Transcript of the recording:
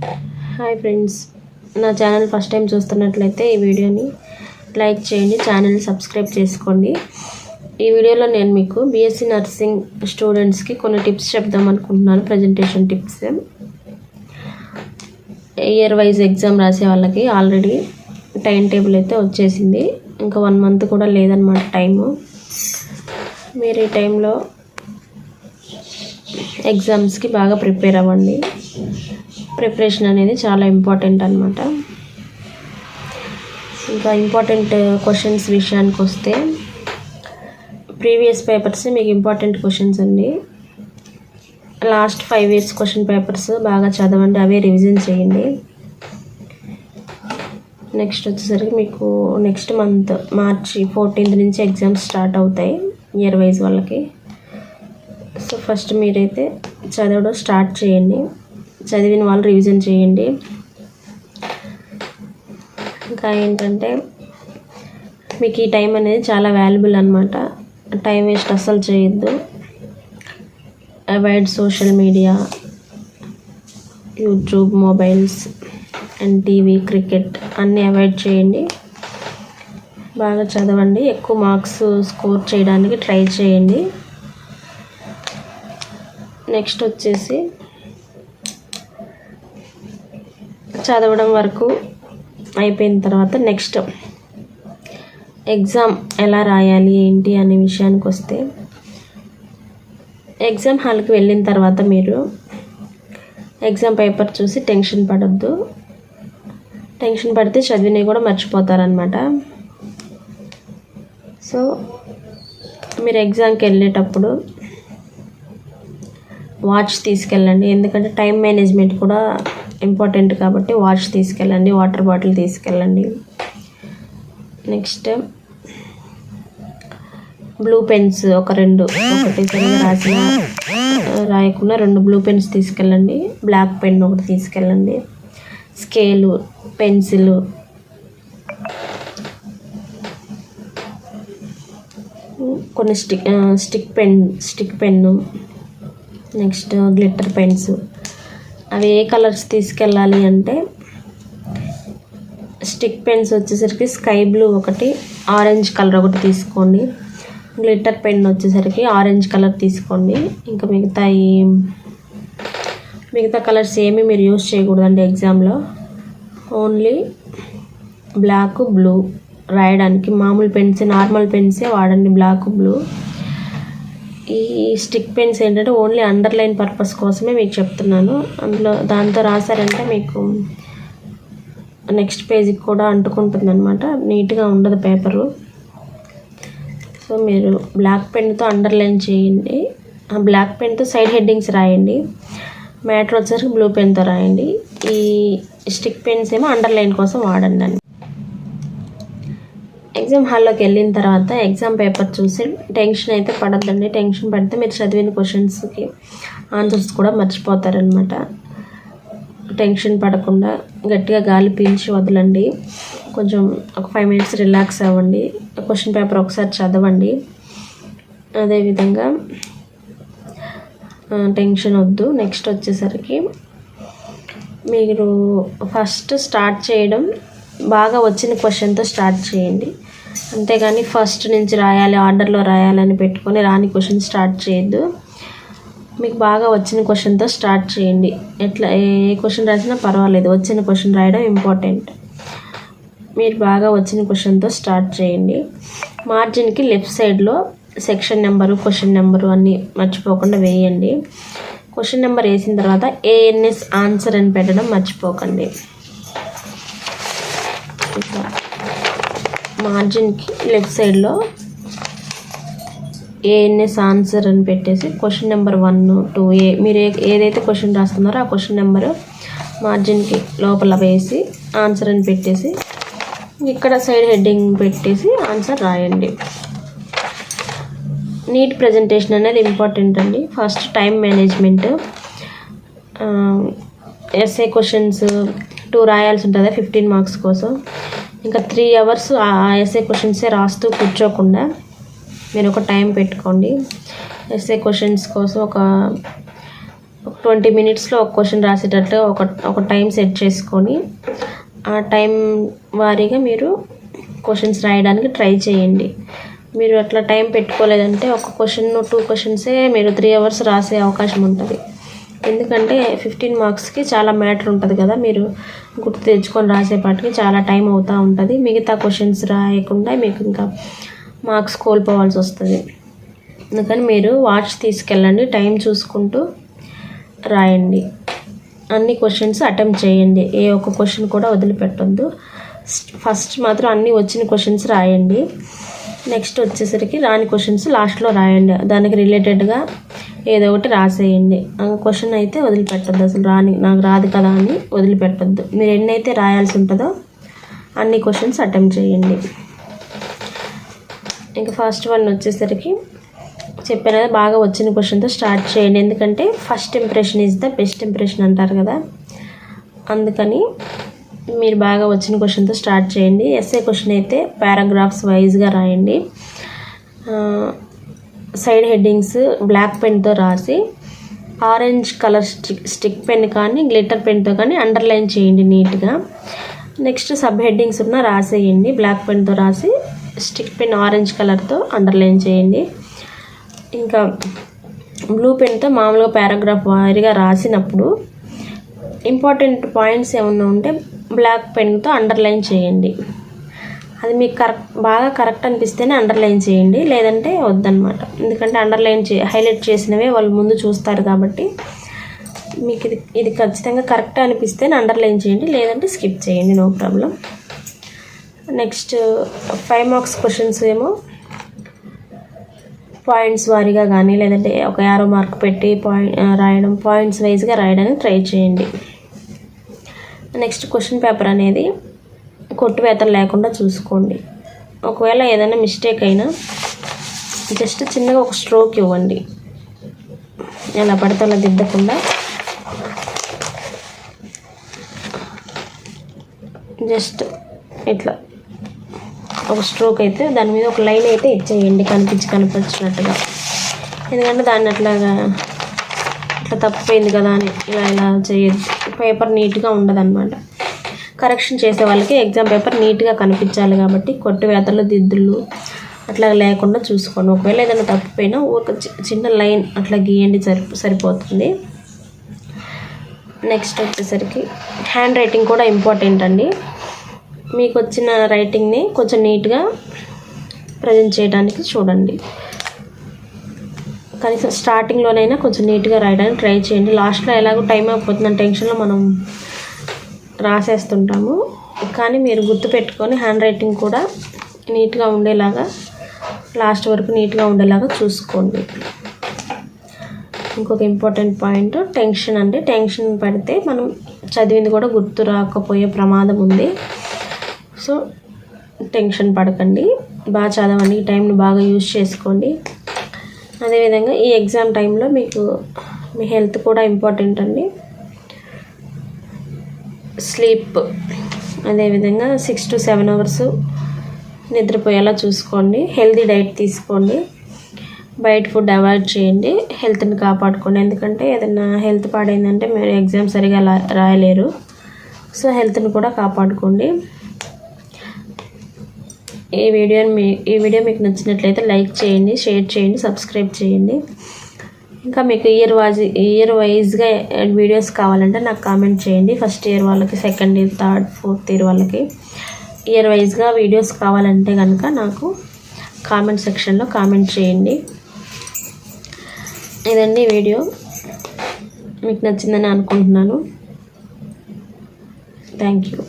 Hi friends, నా channel first time చూస్తున్నట్లయితే ఈ వీడియోని లైక్ చేయండి, ఛానల్ సబ్స్క్రైబ్ చేసుకోండి. ఈ వీడియోలో నేను మీకు బీఎస్సీ నర్సింగ్ స్టూడెంట్స్కి కొన్ని టిప్స్ చెప్దాం అనుకుంటున్నాను. Presentation tips. Year wise exam రాసే వాళ్ళకి ఆల్రెడీ టైం టేబుల్ అయితే వచ్చేసింది. ఇంకా 1 మంత్ కూడా లేదన్నమాట టైము. మీరు ఈ టైంలో ఎగ్జామ్స్కి బాగా ప్రిపేర్ అవ్వండి. ప్రిపరేషన్ అనేది చాలా ఇంపార్టెంట్ అన్నమాట. ఇంకా ఇంపార్టెంట్ క్వశ్చన్స్ విషయానికి వస్తే, ప్రీవియస్ పేపర్స్ మీకు ఇంపార్టెంట్ క్వశ్చన్స్ అండి. లాస్ట్ 5 years క్వశ్చన్ పేపర్స్ బాగా చదవండి, అవే రివిజన్ చేయండి. నెక్స్ట్ వచ్చేసరికి మీకు నెక్స్ట్ మంత్ March 14th నుంచి ఎగ్జామ్స్ స్టార్ట్ అవుతాయి ఇయర్ వైజ్ వాళ్ళకి. సో ఫస్ట్ మీరైతే చదవడం స్టార్ట్ చేయండి. చదివిన వాళ్ళు రివిజన్ చేయండి. ఇంకా ఏంటంటే మీకు ఈ టైం అనేది చాలా వాల్యుబుల్ అనమాట. టైం వేస్ట్ అస్సలు చేయొద్దు. Avoid social media, YouTube, mobiles and TV, cricket అన్నీ అవాయిడ్ చేయండి. బాగా చదవండి. ఎక్కువ మార్క్స్ స్కోర్ చేయడానికి ట్రై చేయండి. నెక్స్ట్ వచ్చేసి చదవడం వరకు అయిపోయిన తర్వాత నెక్స్ట్ ఎగ్జామ్ ఎలా రాయాలి ఏంటి అనే విషయానికి వస్తే, ఎగ్జామ్ హాల్కి వెళ్ళిన తర్వాత మీరు ఎగ్జామ్ పేపర్ చూసి టెన్షన్ పడొద్దు. టెన్షన్ పడితే చదివినవి కూడా మర్చిపోతారనమాట. సో మీరు ఎగ్జామ్కి వెళ్ళేటప్పుడు వాచ్ తీసుకెళ్ళండి. ఎందుకంటే టైం మేనేజ్మెంట్ కూడా ఇంపార్టెంట్ కాబట్టి వాచ్ తీసుకెళ్ళండి, వాటర్ బాటిల్ తీసుకెళ్ళండి. నెక్స్ట్ బ్లూ పెన్స్ ఒకటి సరిగా రాయకుండా 2 బ్లూ పెన్స్ తీసుకెళ్ళండి. బ్లాక్ పెన్ ఒకటి తీసుకెళ్ళండి. స్కేలు, పెన్సిల్, కొన్ని stick pen, next glitter pens. అవి ఏ కలర్స్ తీసుకెళ్ళాలి అంటే, స్టిక్ పెన్స్ వచ్చేసరికి స్కై బ్లూ ఒకటి, ఆరెంజ్ కలర్ ఒకటి తీసుకోండి. గ్లిట్టర్ పెన్ వచ్చేసరికి ఆరెంజ్ కలర్ తీసుకోండి. ఇంకా మిగతా కలర్స్ ఏమీ మీరు యూజ్ చేయకూడదండి ఎగ్జామ్లో. ఓన్లీ బ్లాక్, బ్లూ రాయడానికి మామూలు పెన్స్, నార్మల్ పెన్సే వాడండి, బ్లాక్, బ్లూ. ఈ స్టిక్ పెన్స్ ఏంటంటే ఓన్లీ అండర్లైన్ పర్పస్ కోసమే మీకు చెప్తున్నాను. దాంతో రాశారంటే మీకు నెక్స్ట్ పేజీకి కూడా అంటుకుంటుంది అనమాట, నీట్గా ఉండదు పేపరు. సో మీరు బ్లాక్ పెన్తో అండర్లైన్ చేయండి. ఆ బ్లాక్ పెన్తో సైడ్ హెడ్డింగ్స్ రాయండి. మ్యాటర్ వచ్చేసరికి బ్లూ పెన్తో రాయండి. ఈ స్టిక్ పెన్స్ ఏమో అండర్లైన్ కోసం వాడండి అని. ఎగ్జామ్ హాల్లోకి వెళ్ళిన తర్వాత ఎగ్జామ్ పేపర్ చూసి టెన్షన్ అయితే పడద్దండి. టెన్షన్ పడితే మీరు చదివిన క్వశ్చన్స్కి ఆన్సర్స్ కూడా మర్చిపోతారనమాట. టెన్షన్ పడకుండా గట్టిగా గాలి పీల్చి వదలండి. కొంచెం ఒక 5 minutes రిలాక్స్ అవ్వండి. క్వశ్చన్ పేపర్ ఒకసారి చదవండి. అదేవిధంగా టెన్షన్ వద్దు. నెక్స్ట్ వచ్చేసరికి మీరు ఫస్ట్ స్టార్ట్ చేయడం బాగా వచ్చిన క్వశ్చన్తో స్టార్ట్ చేయండి. అంతేగాని ఫస్ట్ నుంచి రాయాలి, ఆర్డర్లో రాయాలని పెట్టుకొని రాని క్వశ్చన్ స్టార్ట్ చేయొద్దు. మీకు బాగా వచ్చిన క్వశ్చన్తో స్టార్ట్ చేయండి. ఏ క్వశ్చన్ రాసినా పర్వాలేదు, వచ్చిన క్వశ్చన్ రాయడం ఇంపార్టెంట్. మీరు బాగా వచ్చిన క్వశ్చన్తో స్టార్ట్ చేయండి. మార్జిన్కి లెఫ్ట్ సైడ్లో సెక్షన్ నెంబరు, క్వశ్చన్ నెంబరు అన్నీ మర్చిపోకుండా వేయండి. క్వశ్చన్ నెంబర్ వేసిన తర్వాత ANS ఆన్సర్ అని పెట్టడం మర్చిపోకండి. మార్జిన్కి లెఫ్ట్ సైడ్లో ANS ఆన్సర్ అని పెట్టేసి క్వశ్చన్ నెంబర్ 1, 2 మీరు ఏదైతే క్వశ్చన్ రాస్తున్నారో ఆ క్వశ్చన్ నెంబరు మార్జిన్కి లోపల వేసి ఆన్సర్ అని పెట్టేసి ఇక్కడ సైడ్ హెడ్డింగ్ పెట్టేసి ఆన్సర్ రాయండి. నీట్ ప్రజెంటేషన్ అనేది ఇంపార్టెంట్ అండి. First time management. SA questions 2 రాయాల్సి ఉంటుంది 15 marks కోసం. ఇంకా 3 hours ఆ ఎస్ఏ క్వశ్చన్సే రాస్తూ కూర్చోకుండా మీరు ఒక టైం పెట్టుకోండి. ఎస్ఏ క్వశ్చన్స్ కోసం ఒక 20 మినిట్స్లో ఒక క్వశ్చన్ రాసేటట్లు ఒక టైం సెట్ చేసుకొని ఆ టైం వారీగా మీరు క్వశ్చన్స్ రాయడానికి ట్రై చేయండి. మీరు అట్లా టైం పెట్టుకోలేదంటే ఒక క్వశ్చన్ 2 క్వశ్చన్సే మీరు 3 అవర్స్ రాసే అవకాశం ఉంటుంది. ఎందుకంటే 15 మార్క్స్కి చాలా మ్యాటర్ ఉంటుంది కదా, మీరు గుర్తు తెచ్చుకొని రాసేపాటికి చాలా టైం అవుతూ ఉంటుంది. మిగతా క్వశ్చన్స్ రాయకుండా మీకు ఇంకా మార్క్స్ కోల్పోవాల్సి వస్తుంది. అందుకని మీరు వాచ్ తీసుకెళ్ళండి, టైం చూసుకుంటూ రాయండి. అన్ని క్వశ్చన్స్ అటెంప్ట్ చేయండి, ఏ ఒక్క క్వశ్చన్ కూడా వదిలిపెట్టొద్దు. ఫస్ట్ మాత్రం అన్నీ వచ్చిన క్వశ్చన్స్ రాయండి. నెక్స్ట్ వచ్చేసరికి రాని క్వశ్చన్స్ లాస్ట్లో రాయండి. దానికి రిలేటెడ్గా ఏదో ఒకటి రాసేయండి. ఆ క్వశ్చన్ అయితే వదిలిపెట్టద్దు, అసలు నాకు రాదు కదా అని వదిలిపెట్టద్దు. మీరు ఎన్నైతే రాయాల్సి ఉంటుందో అన్ని క్వశ్చన్స్ అటెంప్ట్ చేయండి. ఇంకా ఫస్ట్ వన్ వచ్చేసరికి చెప్పాను కదా, బాగా వచ్చిన క్వశ్చన్తో స్టార్ట్ చేయండి. ఎందుకంటే first impression is the best impression అంటారు కదా, అందుకని మీరు బాగా వచ్చిన క్వశ్చన్తో స్టార్ట్ చేయండి. ఎస్ఏ క్వశ్చన్ అయితే పారాగ్రాఫ్స్ వైజ్గా రాయండి. సైడ్ హెడ్డింగ్స్ బ్లాక్ పెన్తో రాసి ఆరెంజ్ కలర్ స్టిక్ పెన్ కానీ గ్లిటర్ పెన్తో కానీ అండర్లైన్ చేయండి నీట్గా. నెక్స్ట్ సబ్ హెడ్డింగ్స్ ఉన్న రాసేయండి, బ్లాక్ పెన్తో రాసి స్టిక్ పెన్ ఆరెంజ్ కలర్తో అండర్లైన్ చేయండి. ఇంకా బ్లూ పెన్తో మామూలుగా పారాగ్రాఫ్ వారీగా రాసినప్పుడు ఇంపార్టెంట్ పాయింట్స్ ఏమన్నా ఉంటే బ్లాక్ పెన్తో అండర్లైన్ చేయండి. అది మీకు బాగా కరెక్ట్ అనిపిస్తేనే అండర్లైన్ చేయండి, లేదంటే వద్దనమాట. ఎందుకంటే అండర్లైన్ హైలైట్ చేసినవే వాళ్ళు ముందు చూస్తారు కాబట్టి మీకు ఇది ఖచ్చితంగా కరెక్ట్ అనిపిస్తేనే అండర్లైన్ చేయండి, లేదంటే స్కిప్ చేయండి, no problem. Next 5 marks questions ఏమో పాయింట్స్ వారీగా కానీ లేదంటే ఒక యారో మార్క్ పెట్టి రాయడం, పాయింట్స్ వైజ్గా రాయడానికి ట్రై చేయండి. నెక్స్ట్ క్వశ్చన్ పేపర్ అనేది కొట్టువేతలు లేకుండా చూసుకోండి. ఒకవేళ ఏదైనా మిస్టేక్ అయినా జస్ట్ చిన్నగా ఒక స్ట్రోక్ ఇవ్వండి, ఎలా పడితే అలా దిద్దకుండా జస్ట్ ఇట్లా ఒక స్ట్రోక్ అయితే దాని మీద ఒక లైన్ అయితే ఇచ్చేయండి కనిపించినట్టుగా. ఎందుకంటే దాన్ని ఇట్లా తప్పిపోయింది కదా అని ఇలా చేయొద్దు. పేపర్ నీట్గా ఉండదన్నమాట. కరెక్షన్ చేసే వాళ్ళకి ఎగ్జామ్ పేపర్ నీట్గా కనిపించాలి కాబట్టి కొట్టువేతలు దిద్దులు అట్లా లేకుండా చూసుకోండి. ఒకవేళ ఏదైనా తప్పిపోయినా ఒక చిన్న లైన్ అట్లా గీయండి, సరిపోతుంది. నెక్స్ట్ వచ్చేసరికి హ్యాండ్ రైటింగ్ కూడా ఇంపార్టెంట్ అండి. మీకు వచ్చిన రైటింగ్ని కొంచెం నీట్గా ప్రజెంట్ చేయడానికి చూడండి. కనీసం స్టార్టింగ్లోనైనా కొంచెం నీట్గా రాయడానికి ట్రై చేయండి. లాస్ట్లో ఎలాగో టైం అయిపోతుందని టెన్షన్లో మనం రాసేస్తుంటాము. కానీ మీరు గుర్తుపెట్టుకొని హ్యాండ్ రైటింగ్ కూడా నీట్గా ఉండేలాగా, లాస్ట్ వరకు నీట్గా ఉండేలాగా చూసుకోండి. ఇంకొక ఇంపార్టెంట్ పాయింట్ టెన్షన్ అండి. టెన్షన్ పడితే మనం చదివింది కూడా గుర్తు రాకపోయే ప్రమాదం ఉంది. సో టెన్షన్ పడకండి, బాగా చదవండి, టైంని బాగా యూజ్ చేసుకోండి. అదేవిధంగా ఈ ఎగ్జామ్ టైంలో మీకు మీ హెల్త్ కూడా ఇంపార్టెంట్ అండి. స్లీప్ అదేవిధంగా 6 to 7 అవర్స్ నిద్రపోయేలా చూసుకోండి. హెల్తీ డైట్ తీసుకోండి, బయట ఫుడ్ అవాయిడ్ చేయండి, హెల్త్ని కాపాడుకోండి. ఎందుకంటే ఏదైనా హెల్త్ పాడైందంటే మీరు ఎగ్జామ్ సరిగా రాయలేరు. సో హెల్త్ని కూడా కాపాడుకోండి. ఈ వీడియో మీకు నచ్చినట్లయితే లైక్ చేయండి, షేర్ చేయండి, సబ్స్క్రైబ్ చేయండి. ఇంకా మీకు ఇయర్ వైజ్గా వీడియోస్ కావాలంటే నాకు కామెంట్ చేయండి. ఫస్ట్ ఇయర్ వాళ్ళకి, second year, third, fourth year వాళ్ళకి ఇయర్ వైజ్గా వీడియోస్ కావాలంటే కనుక నాకు కామెంట్ సెక్షన్లో కామెంట్ చేయండి. ఇదండి వీడియో, మీకు నచ్చిందని అనుకుంటున్నాను. Thank you.